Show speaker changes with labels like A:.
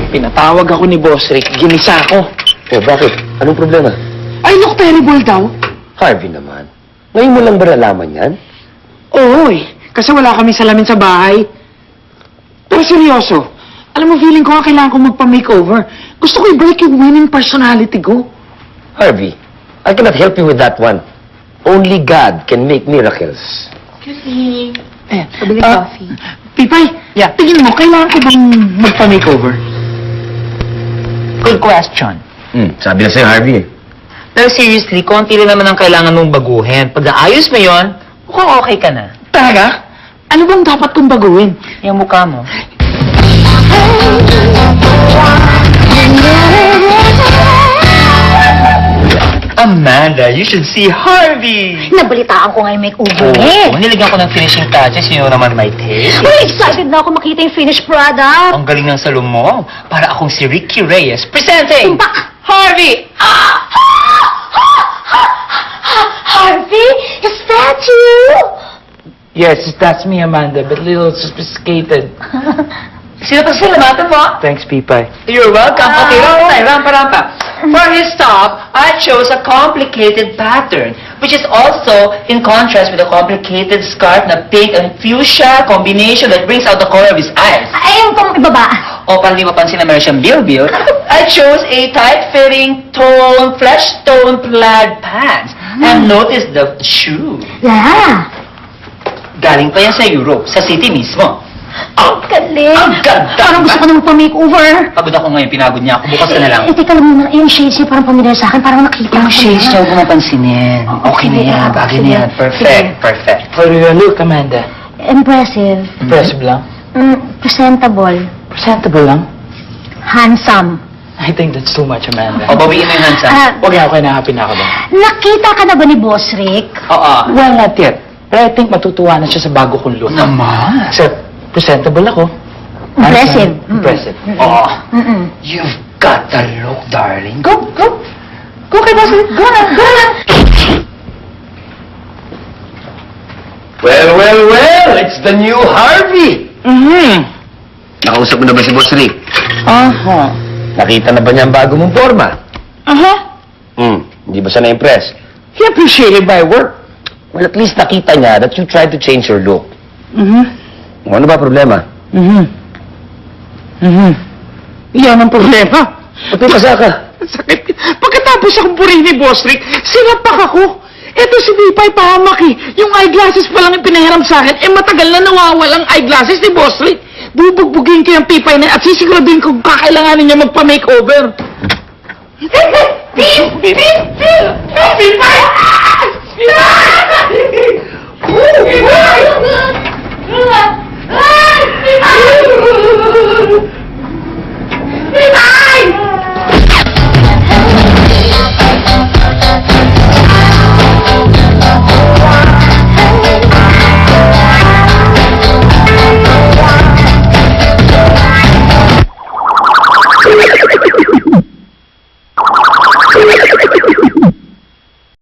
A: Pinatawag ako ni Boss Rick. Ginisa ako.
B: Oh, bakit? Anong problema?
A: I look terrible daw.
B: Harvey naman. Ngayon mo lang ba nalaman yan?
A: Oo eh. Kasi wala kami salamin sa bahay. Pero seryoso, alam mo, feeling ko kailangan ko magpa-makeover. Gusto ko i-break yung winning personality ko.
B: Harvey, I cannot help you with that one. Only God can make miracles.
A: Eh,
C: Pabili coffee.
A: Pipay, tingin mo, kailangan ko bang magpa-makeover?
D: Good question.
B: Sabi na sa'yo, Harvey.
D: Pero seriously, konti rin naman ang kailangan mong baguhin. Pag naayos mo yon, mukhang okay ka na.
A: Talaga? Ano bang dapat kong baguhin?
D: Yung mukha mo. Amanda, you should see Harvey!
C: Nabalitaan ko nga yung makeover
D: Oh, nilagyan ko ng finishing touches, yun naman may taste.
C: Uy, excited na ako makita yung finished product.
D: Ang galing ng salon mo. Para akong si Ricky Reyes presenting
C: Tumpak!
D: Harvey!
C: Harvey, is that you?
A: Yes, that's me, Amanda, but a little sophisticated.
D: Sino pa salamatan mo?
A: Thanks, Pipay.
D: You're welcome. Okay, rampa. For his top, I chose a complicated pattern, which is also in contrast with a complicated scarf na pink and fuchsia combination that brings out the color of his eyes.
C: Ay, yung pang ibaba.
D: O para di mapansin na meron siyang bilbil, I chose a tight-fitting, flesh tone plaid pants. And notice the shoe.
C: Yeah.
D: Galing pa yan sa Europe, sa city mismo.
C: Ang galing.
D: Ang ganda!
C: Parang gusto ko na magpa-makeover.
D: Pagod ako ngayon, pinagod niya ako. Bukas ka na lang.
C: Eh, teka lang muna. Yung shades niya parang pamilyar sa akin. Parang nakita
D: Yung
C: ko
D: shades
C: na.
D: niya, huwag mo pansinin. Okay na
C: Sige,
D: yan, bagay na
C: sige.
D: yan. Perfect, perfect.
A: How do you look, Amanda?
C: Impressive.
A: Impressive lang?
C: Presentable.
A: Presentable lang?
C: Handsome.
A: I think that's too much, Amanda.
D: O, bawiin mo yung hands up.
A: Huwag nga ako happy na ako ba?
C: Nakita ka na ba ni Boss Rick?
D: Oo.
A: Well, not yet. Pero I think matutuwa na siya sa bago kong look.
D: Naman.
A: Except, presentable ako.
C: Impressive.
A: Handsome, Impressive.
D: Oo.
C: Mm-mm.
D: You've got the look, darling.
C: Go, go. Go kay Boss Rick. Go na, go na.
B: Well, it's the new Harvey. Nakausap mo na ba si Boss Rick?
A: Aha.
B: Nakita na ba niya ang bago mong forma?
A: Aha.
B: Hindi ba siya na-impress?
A: He appreciated my work.
B: Well, at least nakita niya that you tried to change your look. Ano ba problema?
A: Yan ang problema.
B: Ba't may pasa ka?
A: Sakit. Pagkatapos akong purihin ni Boss Rick, sinapak ako. Eto si Pipay pahamaki. Yung eyeglasses pa lang yung pinahiram sa akin, matagal na nawawalang eyeglasses ni Boss Rick. Bubugbugin ko yung Pipay na at sisiguraduhin kung kakailanganin niya magpa-makeover. Pipay!